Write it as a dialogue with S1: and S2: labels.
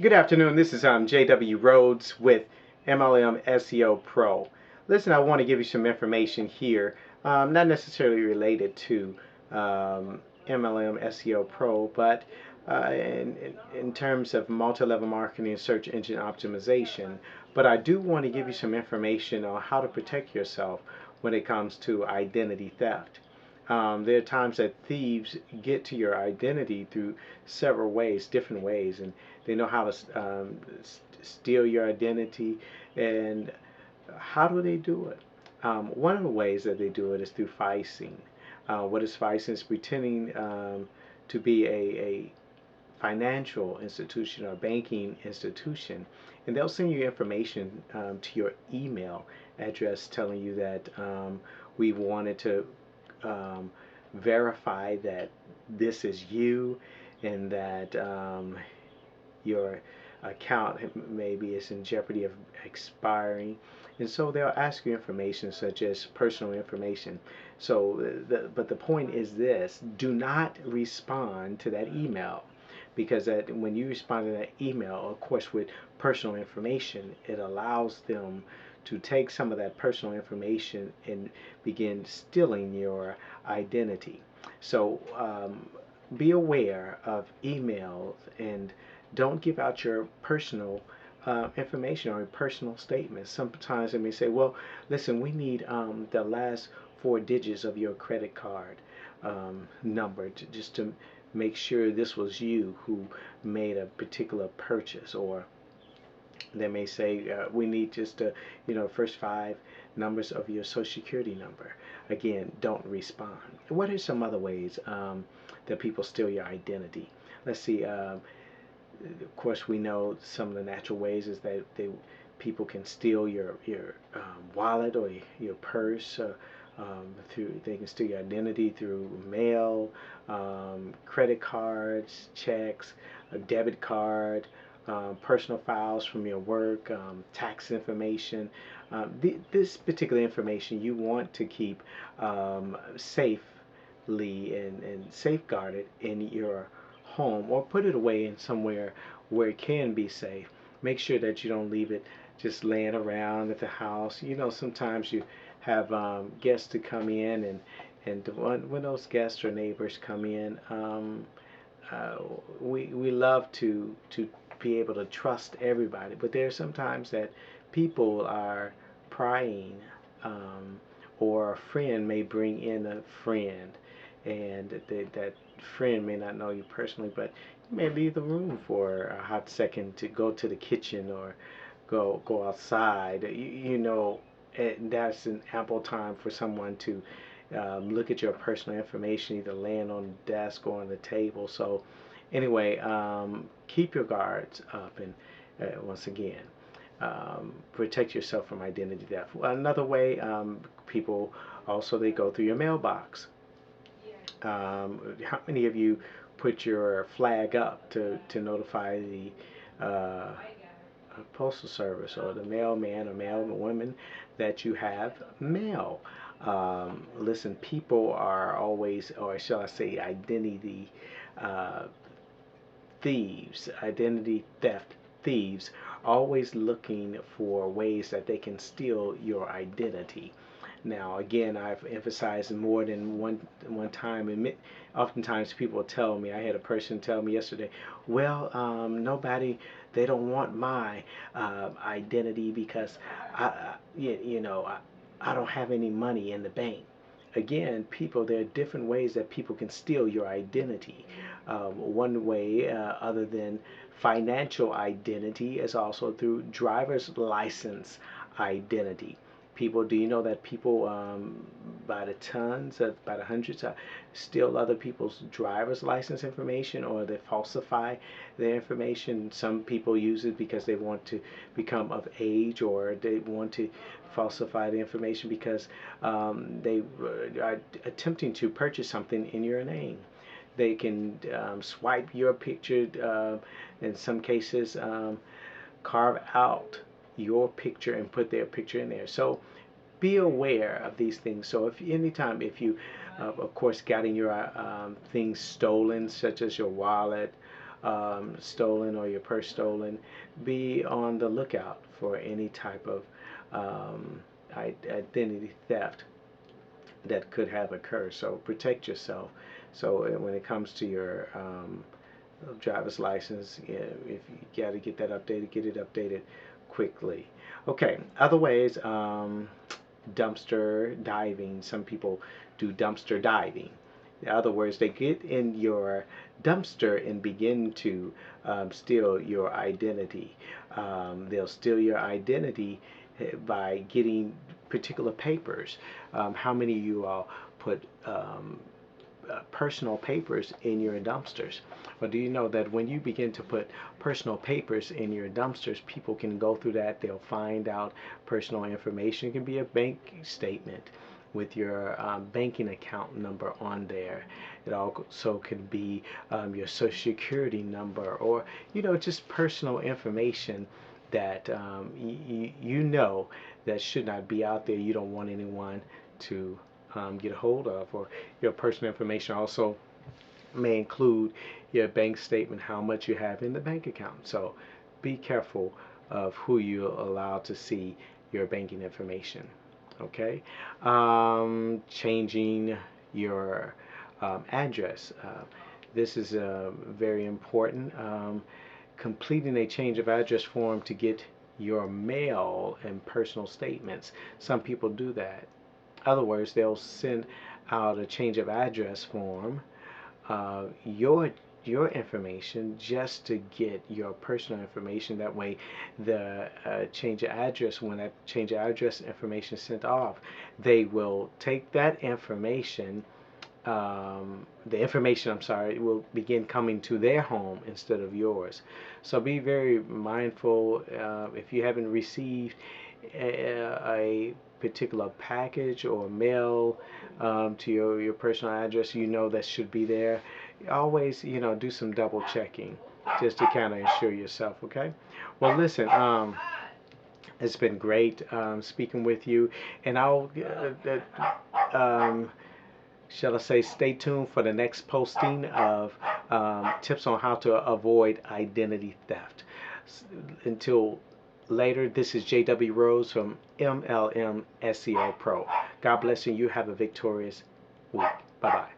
S1: Good afternoon. This is JW Rhodes with MLM SEO Pro. Listen, I want to give you some information here, not necessarily related to MLM SEO Pro, but in terms of multi-level marketing and search engine optimization. But I do want to give you some information on how to protect yourself when it comes to identity theft. There are times that thieves get to your identity through several ways, different ways, and they know how to steal your identity. And how do they do it? One of the ways that they do it is through phishing. What is phishing? It's pretending to be a financial institution or banking institution, and they'll send you information to your email address telling you that we wanted to um, verify that this is you and that your account maybe is in jeopardy of expiring. And so they'll ask you information such as personal information. So, but the point is this: do not respond to that email, because that when you respond to that email, of course, with personal information, it allows them to take some of that personal information and begin stealing your identity. So be aware of emails and don't give out your personal information or personal statements. Sometimes they may say, well, listen, we need the last four digits of your credit card number just to make sure this was you who made a particular purchase. Or they may say, we need just first five numbers of your social security number. Again, don't respond. What are some other ways that people steal your identity? Let's see. Of course, we know some of the natural ways is that people can steal your wallet or your purse. Through they can steal your identity through mail, credit cards, checks, a debit card, personal files from your work, tax information. This particular information you want to keep safely and safeguarded in your home, or put it away in somewhere where it can be safe. Make sure that you don't leave it just laying around at the house. Sometimes you have guests to come in, and when those guests or neighbors come in, uh, we love to be able to trust everybody, but there are sometimes that people are prying, or a friend may bring in a friend, and that friend may not know you personally, but you may leave the room for a hot second to go to the kitchen or go outside. And that's an ample time for someone to look at your personal information, either laying on the desk or on the table. So, anyway, keep your guards up, and once again, protect yourself from identity theft. Another way, people also they go through your mailbox. How many of you put your flag up to notify the postal service or the mailman or mailwoman that you have mail? Listen, people are always, or shall I say, uh, identity theft thieves, always looking for ways that they can steal your identity. Now, again, I've emphasized more than one time, and oftentimes people tell me. I had a person tell me yesterday, well, nobody, they don't want my identity because I don't have any money in the bank. Again, people, there are different ways that people can steal your identity. One way, other than financial identity, is also through driver's license identity. People, do you know that people, by the tons, by the hundreds, steal other people's driver's license information, or they falsify their information? Some people use it because they want to become of age, or they want to falsify the information because they are attempting to purchase something in your name. They can swipe your picture, in some cases, carve out your picture and put their picture in there. So be aware of these things. So if anytime, if you of course getting your things stolen, such as your wallet, stolen or your purse stolen, be on the lookout for any type of identity theft that could have occurred. So protect yourself. So when it comes to your driver's license, if you got to get that updated, get it updated quickly. Okay, other ways, dumpster diving. Some people do dumpster diving. In other words, they get in your dumpster and begin to steal your identity. They'll steal your identity by getting particular papers. How many of you all put personal papers in your dumpsters? Well, do you know that when you begin to put personal papers in your dumpsters, people can go through that, they'll find out personal information. It can be a bank statement with your banking account number on there. It also could be your social security number, or just personal information that you know that should not be out there. You don't want anyone to get a hold of. Or your personal information also may include your bank statement, how much you have in the bank account. So be careful of who you allow to see your banking information. Okay, changing your address. This is very important. Completing a change of address form to get your mail and personal statements. Some people do that. In other words, they'll send out a change of address form, your information, just to get your personal information. That way, the change of address, when that change of address information is sent off, they will take that information. The information, I'm sorry, will begin coming to their home instead of yours. So be very mindful. If you haven't received a particular package or mail to your personal address, that should be there. Always, do some double checking just to kind of ensure yourself. Okay. Well, listen. It's been great speaking with you, and I'll shall I say, stay tuned for the next posting of tips on how to avoid identity theft. Until later, this is JW Rhodes from MLM SEO Pro. God bless you. You have a victorious week. Bye-bye.